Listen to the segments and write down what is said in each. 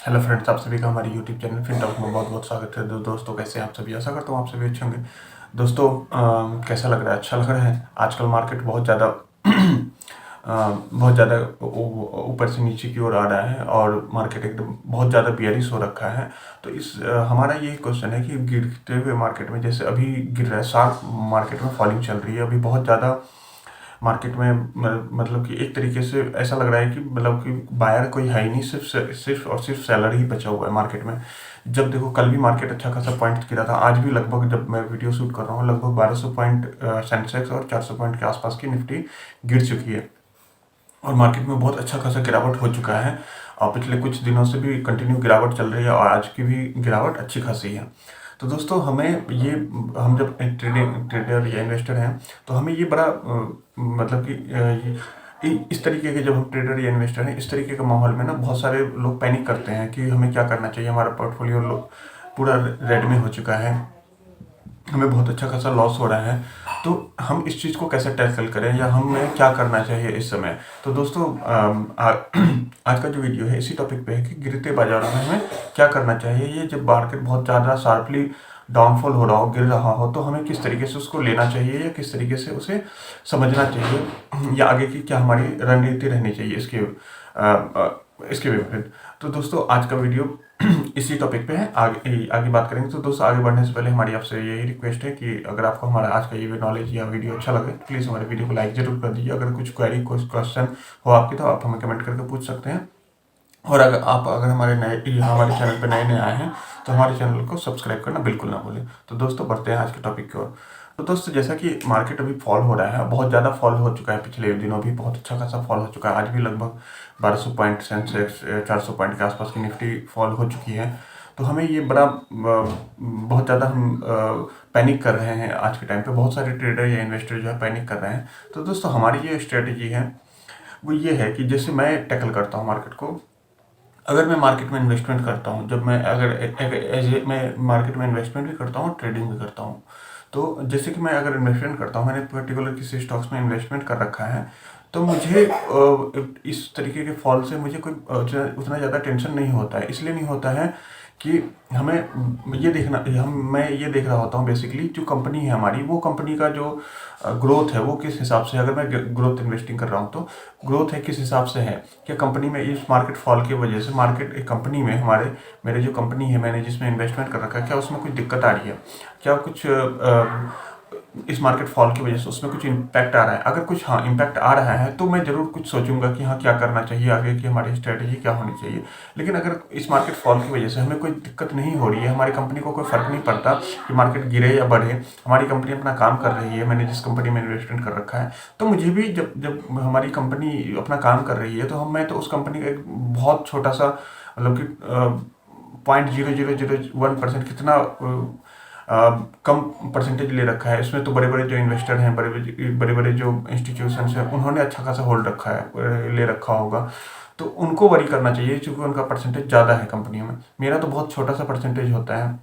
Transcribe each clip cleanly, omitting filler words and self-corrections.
Hello friends, आप सभी का हमारे यूट्यूब चैनल फिनटॉक में बहुत बहुत स्वागत है। दोस्तों, कैसे हैं आप सभी? आशा करता हूँ आप सभी अच्छे होंगे। दोस्तों, कैसा लग रहा है? अच्छा लग रहा है। आजकल मार्केट बहुत ज़्यादा बहुत ज़्यादा ऊपर से नीचे की ओर आ रहा है और मार्केट एकदम बहुत ज़्यादा बियरिश हो रखा है। तो हमारा यही क्वेश्चन है कि गिरते हुए मार्केट में, जैसे अभी गिर रहा है, शार्प मार्केट में फॉलिंग चल रही है अभी बहुत ज़्यादा मार्केट में। मतलब कि एक तरीके से ऐसा लग रहा है कि मतलब कि बायर कोई है ही नहीं, सिर्फ और सिर्फ सेलर ही बचा हुआ है मार्केट में। जब देखो, कल भी मार्केट अच्छा खासा पॉइंट गिरा था, आज भी लगभग, जब मैं वीडियो शूट कर रहा हूँ, लगभग 1200 पॉइंट सेंसेक्स और 400 पॉइंट के आसपास की निफ्टी गिर चुकी है और मार्केट में बहुत अच्छा खासा गिरावट हो चुका है। और पिछले कुछ दिनों से भी कंटिन्यू गिरावट चल रही है और आज की भी गिरावट अच्छी खासी है। तो दोस्तों, हमें ये हम जब ट्रेडर या इन्वेस्टर हैं, तो हमें ये बड़ा मतलब कि इस तरीके के, जब हम ट्रेडर या इन्वेस्टर हैं, इस तरीके के माहौल में ना बहुत सारे लोग पैनिक करते हैं कि हमें क्या करना चाहिए। हमारा पोर्टफोलियो पूरा रेड में हो चुका है, हमें बहुत अच्छा खासा लॉस हो रहा है। तो हम इस चीज़ को कैसे टैकल करें या हमें क्या करना चाहिए इस समय? तो दोस्तों, आज का जो वीडियो है इसी टॉपिक पे है कि गिरते बाजारों में हमें क्या करना चाहिए। ये जब मार्केट बहुत ज़्यादा शार्पली डाउनफॉल हो रहा हो, गिर रहा हो, तो हमें किस तरीके से उसको लेना चाहिए या किस तरीके से उसे समझना चाहिए या आगे की क्या हमारी रणनीति रहनी चाहिए इसके विपरीत। तो दोस्तों, आज का वीडियो इसी टॉपिक पे है। आगे आगे बात करेंगे। तो दोस्तों, आगे बढ़ने से पहले हमारी आपसे यही रिक्वेस्ट है कि अगर आपको हमारा आज का ये नॉलेज या वीडियो अच्छा लगे तो प्लीज़ हमारे वीडियो को लाइक जरूर कर दीजिए। अगर कुछ क्वेरी, कुछ क्वेश्चन हो आपकी, तो आप हमें कमेंट करके पूछ सकते हैं। और अगर हमारे चैनल पर नए नए आए हैं तो हमारे चैनल को सब्सक्राइब करना बिल्कुल ना भूलें। तो दोस्तों, बढ़ते हैं आज के टॉपिक की ओर। तो दोस्तों, जैसा कि मार्केट अभी फॉल हो रहा है, बहुत ज़्यादा फॉल हो चुका है, पिछले दिनों भी बहुत अच्छा खासा फॉल हो चुका है। आज भी लगभग 1200 पॉइंट सेंसेक्स, 400 पॉइंट के आसपास की निफ्टी फॉल हो चुकी है। तो हमें ये बड़ा बहुत ज़्यादा हम पैनिक कर रहे हैं। आज के टाइम पे बहुत सारे ट्रेडर या इन्वेस्टर जो है पैनिक कर रहे हैं। तो दोस्तों, हमारी ये स्ट्रेटेजी है वो ये है कि जैसे मैं टैकल करता हूँ मार्केट को। अगर मैं मार्केट में इन्वेस्टमेंट करता हूँ, जब मैं अगर एज मैं मार्केट में इन्वेस्टमेंट भी करता हूँ, ट्रेडिंग भी करता हूँ। तो जैसे कि मैं अगर इन्वेस्टमेंट करता हूँ, मैंने पर्टिकुलर किसी स्टॉक्स में इन्वेस्टमेंट कर रखा है, तो मुझे इस तरीके के फॉल से मुझे कोई उतना ज़्यादा टेंशन नहीं होता है। इसलिए नहीं होता है कि हमें ये देखना मैं ये देख रहा होता हूँ बेसिकली, जो कंपनी है हमारी, वो कंपनी का जो ग्रोथ है वो किस हिसाब से, अगर मैं ग्रोथ इन्वेस्टिंग कर रहा हूँ तो ग्रोथ है किस हिसाब से है। क्या कंपनी में इस मार्केट फॉल की वजह से, मार्केट एक कंपनी में मेरे जो कंपनी है, मैंने जिसमें इन्वेस्टमेंट कर रखा है, क्या उसमें कुछ दिक्कत आ रही है? क्या कुछ इस मार्केट फॉल की वजह से उसमें कुछ इम्पैक्ट आ रहा है? अगर कुछ, हाँ, इम्पैक्ट आ रहा है, तो मैं ज़रूर कुछ सोचूंगा कि हाँ, क्या करना चाहिए, आगे की हमारी स्ट्रेटेजी क्या होनी चाहिए। लेकिन अगर इस मार्केट फॉल की वजह से हमें कोई दिक्कत नहीं हो रही है, हमारी कंपनी को कोई फ़र्क नहीं पड़ता कि मार्केट गिरे या बढ़े, हमारी कंपनी अपना काम कर रही है, मैंने जिस कंपनी में इन्वेस्टमेंट कर रखा है, तो मुझे भी, जब जब हमारी कंपनी अपना काम कर रही है, तो मैं तो उस कंपनी का एक बहुत छोटा सा, मतलब कि 0.0001% कितना कम परसेंटेज ले रखा है। इसमें तो बड़े बड़े जो इन्वेस्टर हैं, बड़े बड़े जो इंस्टीट्यूशंस हैं, उन्होंने अच्छा खासा होल्ड रखा है, ले रखा होगा। तो उनको वरी करना चाहिए क्योंकि उनका परसेंटेज ज़्यादा है कंपनी में। मेरा तो बहुत छोटा सा परसेंटेज होता है।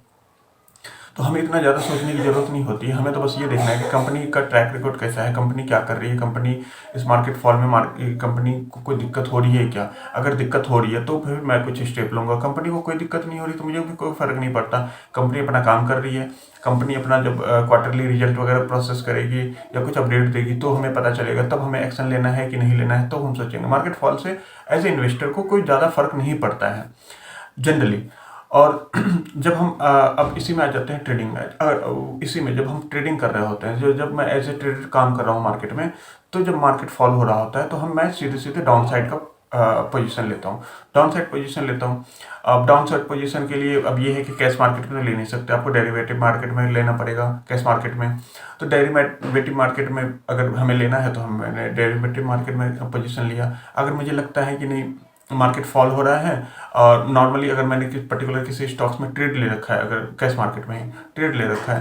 तो हमें इतना ज़्यादा सोचने की ज़रूरत नहीं होती है। हमें तो बस ये देखना है कि कंपनी का ट्रैक रिकॉर्ड कैसा है, कंपनी क्या कर रही है, कंपनी इस मार्केट फॉल में कंपनी को कोई दिक्कत हो रही है क्या? अगर दिक्कत हो रही है तो फिर मैं कुछ स्टेप लूँगा। कंपनी को कोई दिक्कत नहीं हो रही तो मुझे भी कोई फ़र्क नहीं पड़ता। कंपनी अपना काम कर रही है, कंपनी अपना जब क्वार्टरली रिजल्ट वगैरह प्रोसेस करेगी या कुछ अपडेट देगी तो हमें पता चलेगा, तब हमें एक्शन लेना है कि नहीं लेना है, तो हम सोचेंगे। मार्केट फॉल से एज ए इन्वेस्टर को कोई ज़्यादा फर्क नहीं पड़ता है जनरली। और जब हम अब इसी में आ जाते हैं ट्रेडिंग में। इसी में जब हम ट्रेडिंग कर रहे होते हैं, जब मैं एज ए ट्रेडर काम कर रहा हूँ मार्केट में, तो जब मार्केट फॉल हो रहा होता है तो मैं सीधे सीधे डाउन साइड का पोजीशन लेता हूँ, डाउन साइड पोजीशन लेता हूँ। अब डाउन साइड पोजीशन के लिए अब ये है कि कैश मार्केट में तो ले नहीं सकते, आपको डेरिवेटिव मार्केट में लेना पड़ेगा, कैश मार्केट में। तो डेरिवेटिव मार्केट में अगर हमें लेना है तो मैंने डेरिवेटिव मार्केट में पोजीशन लिया। अगर मुझे लगता है कि नहीं, मार्केट फॉल हो रहा है, और नॉर्मली अगर मैंने किसी स्टॉक्स में ट्रेड ले रखा है, अगर कैश मार्केट में ही ट्रेड ले रखा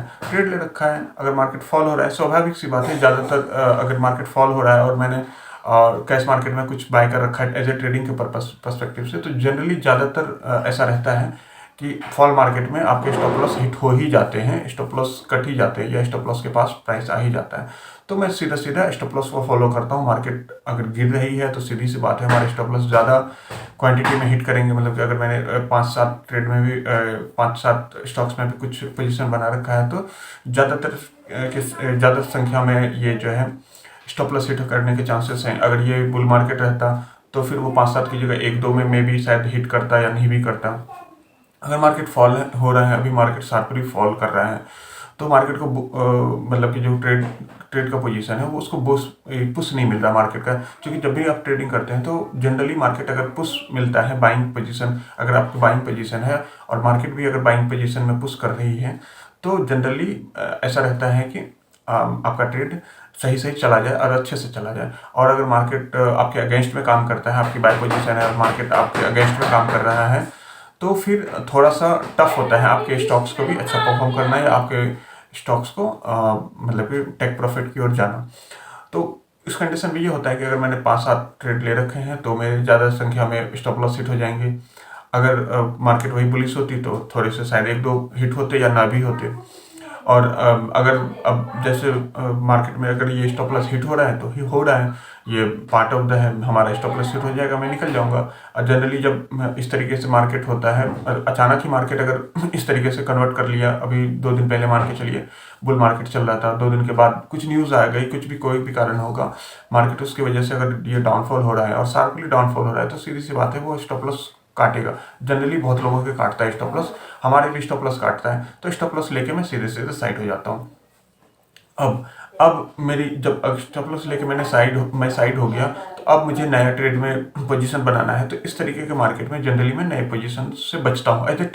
है, अगर मार्केट फॉल हो रहा है, स्वाभाविक सी बात है, ज़्यादातर अगर मार्केट फॉल हो रहा है और मैंने कैश मार्केट में कुछ बाय कर रखा है एज ए ट्रेडिंग के पर्सपेक्टिव से, तो जनरली ज़्यादातर ऐसा रहता है कि फॉल मार्केट में आपके स्टॉप लॉस हिट हो ही जाते हैं, स्टॉप लॉस कट ही जाते हैं या स्टॉप लॉस के पास प्राइस आ ही जाता है। तो मैं सीधा सीधा स्टॉप लॉस को फॉलो करता हूँ। मार्केट अगर गिर रही है तो सीधी सी बात है हमारे स्टॉप लॉस ज़्यादा क्वांटिटी में हिट करेंगे। मतलब कि अगर मैंने 5-7 ट्रेड में भी 5-7 स्टॉक्स में भी कुछ पोजीशन बना रखा है तो ज़्यादा संख्या में ये जो है स्टॉप लॉस हिट करने के चांसेस हैं। अगर ये बुल मार्केट रहता तो फिर वो 5-7 की जगह 1-2 में भी शायद हिट करता या नहीं भी करता। अगर मार्केट फॉल हो रहा है, अभी मार्केट शार्पली फॉल कर रहा है, तो मार्केट को मतलब कि जो ट्रेड का पोजीशन है वो उसको पुश नहीं मिल रहा मार्केट का। क्योंकि जब भी आप ट्रेडिंग करते हैं तो जनरली मार्केट अगर पुश मिलता है, बाइंग पोजीशन अगर आपकी बाइंग पोजीशन है और मार्केट भी अगर बाइंग पोजीशन में पुश कर रही है तो जनरली ऐसा रहता है कि आपका ट्रेड सही सही चला जाए और अच्छे से चला जाए। और अगर मार्केट आपके अगेंस्ट में काम करता है, आपकी बाय पोजीशन है और मार्केट आपके अगेंस्ट में काम कर रहा है, तो फिर थोड़ा सा टफ होता है आपके स्टॉक्स को भी अच्छा परफॉर्म करना या आपके स्टॉक्स को मतलब कि टेक प्रॉफिट की ओर जाना। तो इस कंडीशन में ये होता है कि अगर मैंने 5-7 ट्रेड ले रखे हैं तो मेरे ज़्यादा संख्या में स्टॉप लॉस हिट हो जाएंगे। अगर मार्केट वही बुलिश होती तो थोड़े से शायद 1-2 हिट होते या ना भी होते। और अगर अब जैसे मार्केट में अगर ये स्टॉप लॉस हिट हो रहा है तो ही हो रहा है, ये पार्ट ऑफ द है, हमारा स्टॉप लॉस हिट हो जाएगा, मैं निकल जाऊंगा। और जनरली जब इस तरीके से मार्केट होता है, अचानक ही मार्केट अगर इस तरीके से कन्वर्ट कर लिया, अभी 2 दिन पहले मान के चलिए बुल मार्केट चल रहा था, 2 दिन के बाद कुछ न्यूज़ आ गई, कुछ भी कोई भी कारण होगा मार्केट उसकी वजह से अगर ये डाउनफॉल हो रहा है और शार्पली डाउनफॉल हो रहा है तो सीधी सी बात है वो स्टॉप लॉस काटेगा। जनरली बहुत लोगों के काटता है स्टॉप लॉस, हमारे भी स्टॉप लॉस काटता है, तो स्टॉप लॉस लेके मैं सीधे सीधे साइड हो जाता हूँ। अब मेरी जब स्टॉप लॉस लेके मैं साइड हो गया तो अब मुझे नया ट्रेड में पोजीशन बनाना है। तो इस तरीके के मार्केट में जनरली मैं नए पोजीशन से बचता हूँ एज ए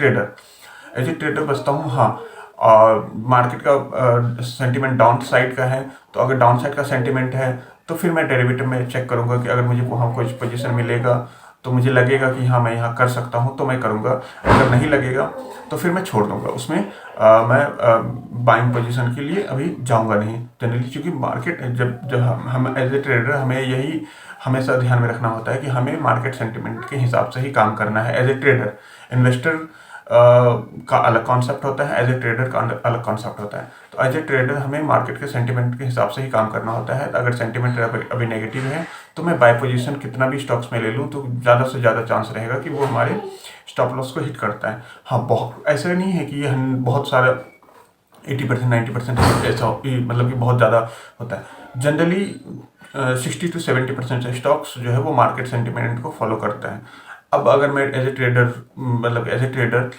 ट्रेडर बचता हूँ। हाँ, और मार्केट का सेंटीमेंट डाउन साइड का है तो अगर डाउन साइड का सेंटीमेंट है तो फिर मैं डेरिवेटिव में चेक करूंगा कि अगर मुझे वहाँ कोई पोजीशन मिलेगा तो मुझे लगेगा कि हाँ मैं यहाँ कर सकता हूँ तो मैं करूँगा, अगर नहीं लगेगा तो फिर मैं छोड़ दूंगा। उसमें मैं बाइंग पोजीशन के लिए अभी जाऊँगा नहीं जनरली, क्योंकि मार्केट जब जब हम एज ए ट्रेडर हमें यही हमेशा ध्यान में रखना होता है कि हमें मार्केट सेंटिमेंट के हिसाब से ही काम करना है। एज ए ट्रेडर, इन्वेस्टर का अलग कॉन्सेप्ट होता है, एज ए ट्रेडर का अलग कॉन्सेप्ट होता है। तो एज ए ट्रेडर हमें मार्केट के सेंटिमेंट के हिसाब से ही काम करना होता है। अगर सेंटिमेंट अभी नेगेटिव है तो मैं बाय पोजीशन कितना भी स्टॉक्स में ले लूँ तो ज़्यादा से ज़्यादा चांस रहेगा कि वो हमारे स्टॉप लॉस को हिट करता है। हाँ, बहुत ऐसा नहीं है कि ये बहुत सारा 80% 90% ऐसा मतलब कि बहुत ज़्यादा होता है। जनरली 60 to 70% स्टॉक्स जो है वो मार्केट सेंटिमेंट को फॉलो करता है। अब अगर मैं एज ए ट्रेडर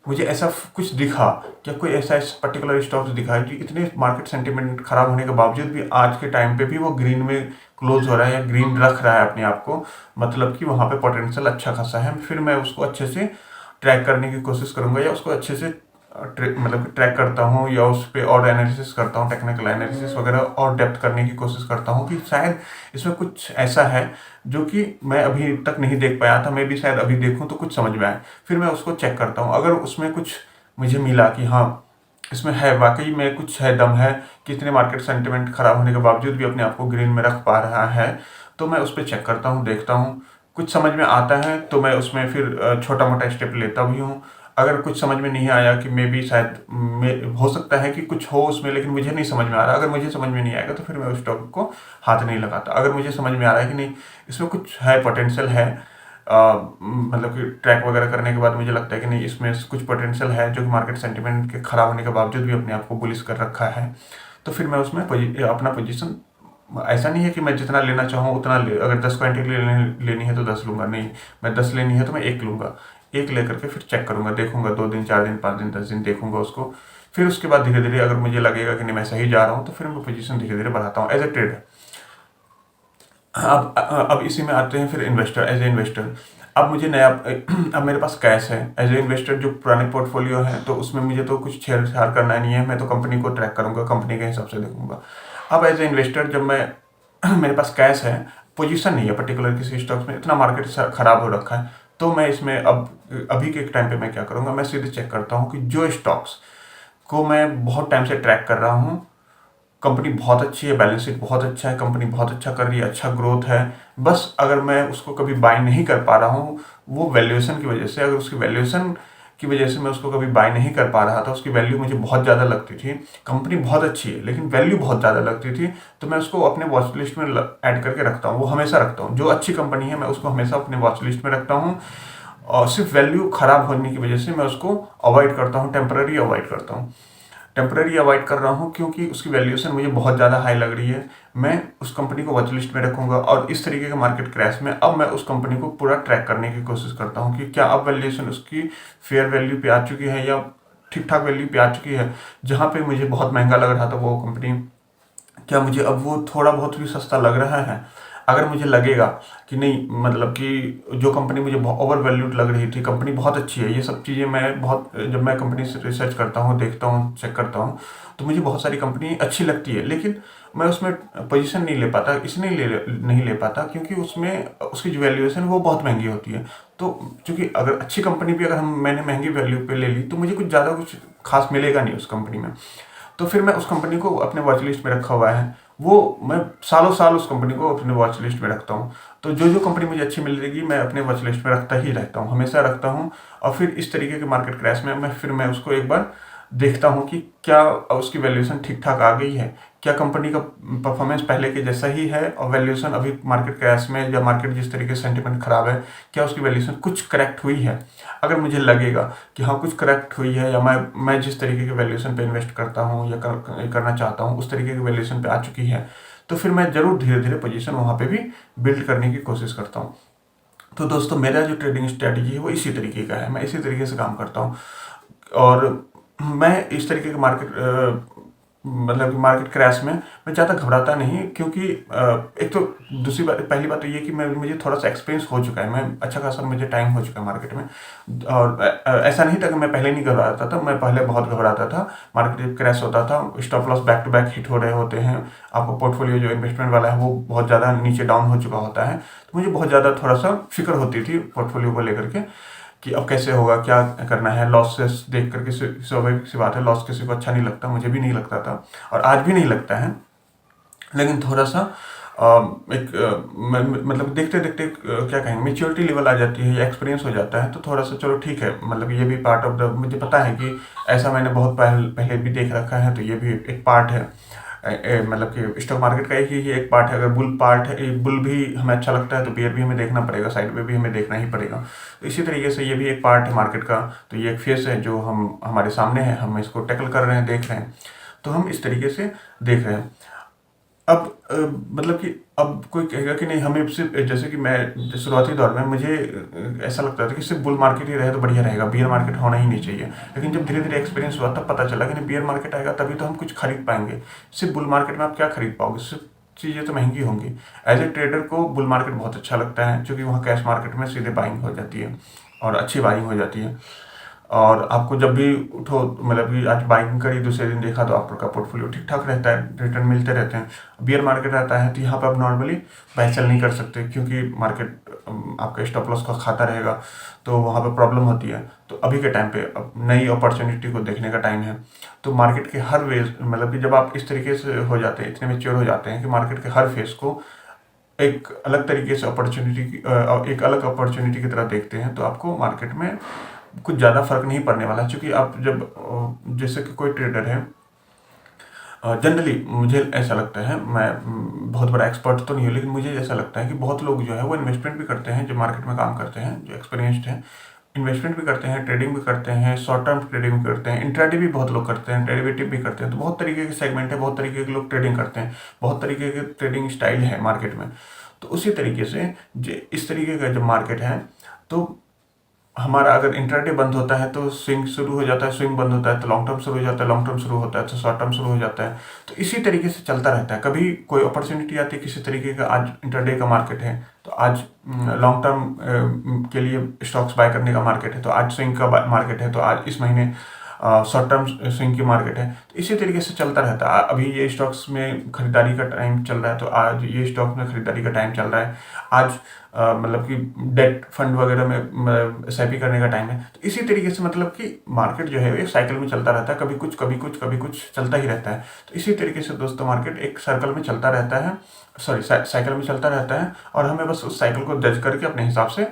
मुझे ऐसा कुछ दिखा, क्या कोई ऐसा पर्टिकुलर स्टॉक्स दिखा कि इतने मार्केट सेंटिमेंट खराब होने के बावजूद भी आज के टाइम पे भी वो ग्रीन में क्लोज हो रहा है या ग्रीन रख रहा है अपने आप को, मतलब कि वहाँ पे पोटेंशियल अच्छा खासा है, फिर मैं उसको अच्छे से ट्रैक करने की कोशिश करूँगा या उसको अच्छे से मतलब ट्रैक करता हूँ या उस पर और एनालिसिस करता हूँ, टेक्निकल एनालिसिस वगैरह और डेप्थ करने की कोशिश करता हूँ कि शायद इसमें कुछ ऐसा है जो कि मैं अभी तक नहीं देख पाया था, मैं भी शायद अभी देखूँ तो कुछ समझ में आए। फिर मैं उसको चेक करता हूँ, अगर उसमें कुछ मुझे मिला कि हाँ इसमें है, वाकई में कुछ है, दम है, कितने मार्केट सेंटिमेंट खराब होने के बावजूद भी अपने आप को ग्रीन में रख पा रहा है, तो मैं उस पर चेक करता हूँ, देखता हूँ, कुछ समझ में आता है तो मैं उसमें फिर छोटा मोटा स्टेप लेता भी हूँ। अगर कुछ समझ में नहीं आया कि मे भी शायद हो सकता है कि कुछ हो उसमें लेकिन मुझे नहीं समझ में आ रहा, अगर मुझे समझ में नहीं आएगा तो फिर मैं उस स्टॉक को हाथ नहीं लगाता। अगर मुझे समझ में आ रहा है कि नहीं इसमें कुछ है, पोटेंशियल है, मतलब कि ट्रैक वगैरह करने के बाद मुझे लगता है कि नहीं इसमें कुछ पोटेंशियल है जो कि मार्केट सेंटिमेंट के खराब होने के बावजूद भी अपने आप को बुलिश कर रखा है, तो फिर मैं उसमें अपना पोजीशन, ऐसा नहीं है कि मैं जितना लेना चाहूँ उतना अगर 10 क्वांटिटी लेनी है तो 10 लूँगा, नहीं, मैं 10 लेनी है तो मैं 1 लूँगा, 1 लेकर के फिर चेक करूँगा, देखूँगा 2 दिन 4 दिन 5 दिन 10 दिन देखूँगा उसको, फिर उसके बाद धीरे धीरे अगर मुझे लगेगा कि नहीं मैं सही जा रहा हूँ तो फिर मैं पोजीशन धीरे धीरे बढ़ाता हूँ एज ए ट्रेडर। अब इसी में आते हैं फिर एज ए इन्वेस्टर। अब मुझे नया अब मेरे पास कैश है एज ए इन्वेस्टर, जो पुराने पोर्टफोलियो है तो उसमें मुझे तो कुछ छेड़छाड़ करना नहीं है, मैं तो कंपनी को ट्रैक करूँगा, कंपनी के हिसाब से देखूँगा। अब एज ए इन्वेस्टर जब मैं मेरे पास कैश है, पोजीशन नहीं है पर्टिकुलर किसी स्टॉक्स में, इतना मार्केट खराब हो रखा है, तो मैं इसमें अभी के टाइम पे मैं क्या करूँगा, मैं सीधे चेक करता हूँ कि जो स्टॉक्स को मैं बहुत टाइम से ट्रैक कर रहा हूँ, कंपनी बहुत अच्छी है, बैलेंस शीट बहुत अच्छा है, कंपनी बहुत अच्छा कर रही है, अच्छा ग्रोथ है, बस अगर मैं उसको कभी बाय नहीं कर पा रहा हूँ वो वैल्यूएशन की वजह से, अगर उसकी वैल्यूएशन की वजह से मैं उसको कभी बाय नहीं कर पा रहा था। उसकी वैल्यू मुझे बहुत ज़्यादा लगती थी, कंपनी बहुत अच्छी है लेकिन वैल्यू बहुत ज़्यादा लगती थी, तो मैं उसको अपने वॉच लिस्ट में ऐड करके रखता हूँ। वो हमेशा रखता हूँ, जो अच्छी कंपनी है मैं उसको हमेशा अपने वॉच लिस्ट में रखता हूँ, और सिर्फ वैल्यू खराब होने की वजह से मैं उसको अवॉइड करता हूँ, टेम्पररी अवॉइड करता हूँ। टेम्पररी अवॉइड कर रहा हूँ क्योंकि उसकी वैल्यूएशन मुझे बहुत ज़्यादा हाई लग रही है। मैं उस कंपनी को वॉच लिस्ट में रखूंगा, और इस तरीके के मार्केट क्रैश में अब मैं उस कंपनी को पूरा ट्रैक करने की कोशिश करता हूँ कि क्या अब वैल्यूएशन उसकी फेयर वैल्यू पे आ चुकी है या ठीक ठाक वैल्यू पे आ चुकी है। जहाँ पे मुझे बहुत महंगा लग रहा था वो कंपनी, क्या मुझे अब वो थोड़ा बहुत भी सस्ता लग रहा है। अगर मुझे लगेगा कि नहीं, मतलब कि जो कंपनी मुझे ओवर वैल्यूड लग रही थी, कंपनी बहुत अच्छी है, ये सब चीज़ें मैं बहुत, जब मैं कंपनी से रिसर्च करता हूँ, देखता हूँ, चेक करता हूँ, तो मुझे बहुत सारी कंपनी अच्छी लगती है, लेकिन मैं उसमें पोजीशन नहीं ले पाता। इसलिए नहीं ले पाता क्योंकि उसमें उसकी जो वैल्यूएशन वो बहुत महंगी होती है। तो क्योंकि अगर अच्छी कंपनी भी अगर मैंने महंगी वैल्यू पे ले ली तो मुझे कुछ ज़्यादा कुछ खास मिलेगा नहीं उस कंपनी में। तो फिर मैं उस कंपनी को अपने वॉच लिस्ट में रखा हुआ है, वो मैं सालों साल उस कंपनी को अपने वॉच लिस्ट में रखता हूँ। तो जो जो कंपनी मुझे अच्छी मिल रहेगी मैं अपने वॉच लिस्ट में रखता ही रहता हूँ, हमेशा रखता हूँ। और फिर इस तरीके के मार्केट क्रैश में मैं उसको एक बार देखता हूँ कि क्या उसकी वैल्यूएशन ठीक ठाक आ गई है, क्या कंपनी का परफॉर्मेंस पहले के जैसा ही है, और वैल्यूएशन अभी मार्केट क्रैश में या मार्केट जिस तरीके से सेंटिमेंट खराब है, क्या उसकी वैल्यूएशन कुछ करेक्ट हुई है। अगर मुझे लगेगा कि हाँ कुछ करेक्ट हुई है, या मैं जिस तरीके के वैल्यूएशन पे इन्वेस्ट करता हूँ या करना चाहता हूँ उस तरीके की वैल्यूएशन पे आ चुकी है, तो फिर मैं जरूर धीरे धीरे पोजीशन वहाँ पे भी बिल्ड करने की कोशिश करता हूँ। तो दोस्तों मेरा जो ट्रेडिंग स्ट्रेटजी है वो इसी तरीके का है, मैं इसी तरीके से काम करता हूँ। और मैं इस तरीके के मतलब कि मार्केट क्रैश में मैं ज़्यादा घबराता नहीं, क्योंकि एक तो दूसरी बात, पहली बात तो ये कि मुझे थोड़ा सा एक्सपीरियंस हो चुका है, मैं अच्छा खासा मुझे टाइम हो चुका है मार्केट में। और ऐसा नहीं था कि मैं पहले नहीं घबराता था, मैं पहले बहुत घबराता था। मार्केट जब क्रैश होता था, stop loss back to back hit हो रहे होते हैं, आपका पोर्टफोलियो जो इन्वेस्टमेंट वाला है वो बहुत ज़्यादा नीचे डाउन हो चुका होता है, तो मुझे बहुत ज़्यादा थोड़ा सा फिक्र होती थी पोर्टफोलियो को लेकर के कि अब कैसे होगा, क्या करना है। लॉसेस देख करके स्वाभाविक सी बात है, लॉस किसी को अच्छा नहीं लगता, मुझे भी नहीं लगता था और आज भी नहीं लगता है। लेकिन थोड़ा सा मतलब देखते देखते क्या कहेंगे, मेच्योरिटी लेवल आ जाती है या एक्सपीरियंस हो जाता है, तो थोड़ा सा चलो ठीक है, मतलब ये भी पार्ट ऑफ द, मुझे पता है कि ऐसा मैंने बहुत पहले भी देख रखा है, तो ये भी एक पार्ट है। मतलब कि स्टॉक मार्केट का ही एक पार्ट है। अगर बुल पार्ट है, बुल भी हमें अच्छा लगता है तो बियर भी हमें देखना पड़ेगा, साइड में भी हमें देखना ही पड़ेगा। तो इसी तरीके से ये भी एक पार्ट है मार्केट का। तो ये एक फेस है जो हमारे सामने है, हम इसको टैकल कर रहे हैं, देख रहे हैं। तो हम इस तरीके से देख रहे हैं। अब मतलब कि अब कोई कहेगा कि नहीं, हमें सिर्फ, जैसे कि मैं शुरुआती दौर में मुझे ऐसा लगता था कि सिर्फ बुल मार्केट ही रहे तो बढ़िया रहेगा, बियर मार्केट होना ही नहीं चाहिए। लेकिन जब धीरे धीरे एक्सपीरियंस हुआ तब पता चला कि नहीं, बियर मार्केट आएगा तभी तो हम कुछ खरीद पाएंगे। सिर्फ बुल मार्केट में आप क्या खरीद पाओगे, सिर्फ चीज़ें तो महंगी होंगी। एज ए ट्रेडर को बुल मार्केट बहुत अच्छा लगता है, क्योंकि वहाँ कैश मार्केट में सीधे बाइंग हो जाती है और अच्छी बाइंग हो जाती है। और आपको जब भी उठो, मतलब कि आज बाइंग करी, दूसरे दिन देखा तो आपका पोर्टफोलियो ठीक ठाक रहता है, रिटर्न मिलते रहते हैं। बियर मार्केट रहता है तो यहाँ पर आप नॉर्मली बाय सेल नहीं कर सकते, क्योंकि मार्केट आपका स्टॉप लॉस का खाता रहेगा, तो वहाँ पर प्रॉब्लम होती है। तो अभी के टाइम पे अब नई अपॉर्चुनिटी को देखने का टाइम है। तो मार्केट के हर वे, मतलब कि जब आप इस तरीके से हो जाते हैं, इतने मेच्योर हो जाते हैं कि मार्केट के हर फेस को एक अलग तरीके से एक अलग अपॉर्चुनिटी की तरह देखते हैं, तो आपको मार्केट में कुछ ज़्यादा फर्क नहीं पड़ने वाला। क्योंकि आप जब जैसे कि कोई ट्रेडर है, जनरली मुझे ऐसा लगता है, मैं बहुत बड़ा एक्सपर्ट तो नहीं हूँ, लेकिन मुझे ऐसा लगता है कि बहुत लोग जो है वो इन्वेस्टमेंट भी करते हैं, जो मार्केट में काम करते हैं, जो एक्सपीरियंस्ड हैं, इन्वेस्टमेंट भी करते हैं, ट्रेडिंग भी करते हैं, शॉर्ट टर्म ट्रेडिंग भी करते हैं, इंट्राडे भी बहुत लोग करते हैं, डेरिवेटिव भी करते हैं। तो बहुत तरीके के सेगमेंट है, बहुत तरीके के लोग ट्रेडिंग करते हैं, बहुत तरीके के ट्रेडिंग स्टाइल है मार्केट में। तो उसी तरीके से इस तरीके का जब मार्केट है, तो हमारा अगर इंट्राडे बंद होता है तो स्विंग शुरू हो जाता है, स्विंग बंद होता है तो लॉन्ग टर्म शुरू हो जाता है, लॉन्ग टर्म शुरू होता है तो शॉर्ट टर्म शुरू हो जाता है। तो इसी तरीके से चलता रहता है। कभी कोई अपॉर्चुनिटी आती है किसी तरीके का, आज इंट्राडे का मार्केट है तो आज लॉन्ग टर्म के लिए स्टॉक्स बाय करने का मार्केट है, तो आज स्विंग का मार्केट है, तो आज इस महीने शॉर्ट टर्म स्विंग की मार्केट है। तो इसी तरीके से चलता रहता है। अभी ये स्टॉक्स में खरीदारी का टाइम चल रहा है, तो आज ये स्टॉक्स में खरीदारी का टाइम चल रहा है। आज मतलब कि डेट फंड वगैरह में SIP करने का टाइम है। तो इसी तरीके से मतलब कि मार्केट जो है एक साइकिल में चलता रहता है, कभी कुछ कभी कुछ कभी कुछ चलता ही रहता है। तो इसी तरीके से दोस्तों मार्केट एक सर्कल में चलता रहता है, सॉरी साइकिल में चलता रहता है, और हमें बस उस साइकिल को जज करके अपने हिसाब से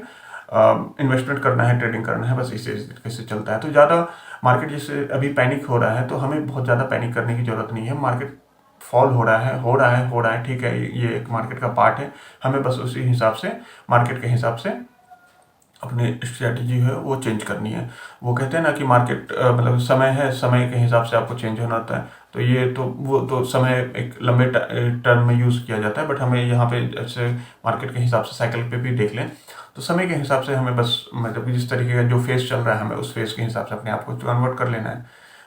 इन्वेस्टमेंट करना है, ट्रेडिंग करना है, बस इसी तरीके से चलता है। तो ज़्यादा मार्केट जैसे अभी पैनिक हो रहा है, तो हमें बहुत ज़्यादा पैनिक करने की ज़रूरत नहीं है। मार्केट फॉल हो रहा है, हो रहा है, हो रहा है, ठीक है, ये एक मार्केट का पार्ट है। हमें बस उसी हिसाब से, मार्केट के हिसाब से अपनी स्ट्रैटेजी है वो चेंज करनी है। वो कहते हैं ना कि मार्केट मतलब समय है, समय के हिसाब से आपको चेंज होना होता है। तो ये तो वो तो समय एक लंबे टर्म में यूज़ किया जाता है, बट हमें यहाँ पे जैसे मार्केट के हिसाब से साइकिल पे भी देख लें तो समय के हिसाब से हमें बस मतलब जिस तरीके का जो फेस चल रहा है हमें उस फेस के हिसाब से अपने आप को कन्वर्ट कर लेना है,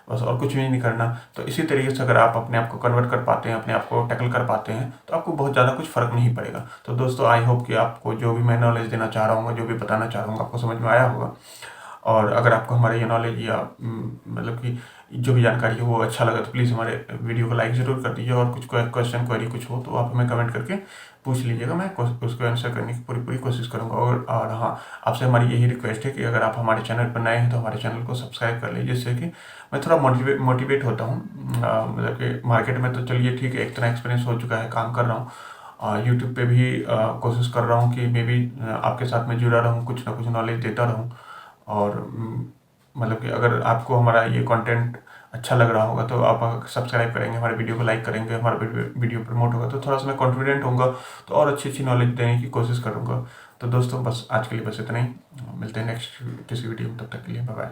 बस और कुछ भी नहीं करना। तो इसी तरीके से अगर आप अपने आप को कन्वर्ट कर पाते हैं, अपने आप को टैकल कर पाते हैं, तो आपको बहुत ज़्यादा कुछ फ़र्क नहीं पड़ेगा। तो दोस्तों आई होप कि आपको जो भी मैं नॉलेज देना चाह रहा हूँ, जो भी बताना चाह रहा हूँ, आपको समझ में आया होगा। और अगर आपको हमारा ये नॉलेज या मतलब कि जो भी जानकारी है वो अच्छा लगा तो प्लीज़ हमारे वीडियो को लाइक ज़रूर कर दीजिए। और कुछ क्वेश्चन क्वेरी कुछ हो तो आप हमें कमेंट करके पूछ लीजिएगा, मैं उसको आंसर करने की पूरी पूरी कोशिश करूँगा। और हाँ, आपसे हमारी यही रिक्वेस्ट है कि अगर आप हमारे चैनल पर नए हैं तो हमारे चैनल को सब्सक्राइब कर लीजिए, जिससे कि मैं थोड़ा मोटिवेट होता हूँ। मतलब कि मार्केट में तो चलिए ठीक है, एक तरह एक्सपीरियंस हो चुका है, काम कर रहा हूँ। यूट्यूब पे भी कोशिश कर रहा हूँ कि मैं भी आपके साथ में जुड़ा रहूँ, कुछ ना कुछ नॉलेज देता रहूँ। और मतलब कि अगर आपको हमारा ये कंटेंट अच्छा लग रहा होगा तो आप सब्सक्राइब करेंगे, हमारे वीडियो को लाइक करेंगे, हमारा वीडियो प्रमोट होगा तो थोड़ा सा मैं कॉन्फिडेंट होऊंगा, तो और अच्छी अच्छी नॉलेज देने की कोशिश करूँगा। तो दोस्तों बस आज के लिए बस इतना ही, मिलते हैं नेक्स्ट किसी वीडियो में, तब तक के लिए बाय बाय।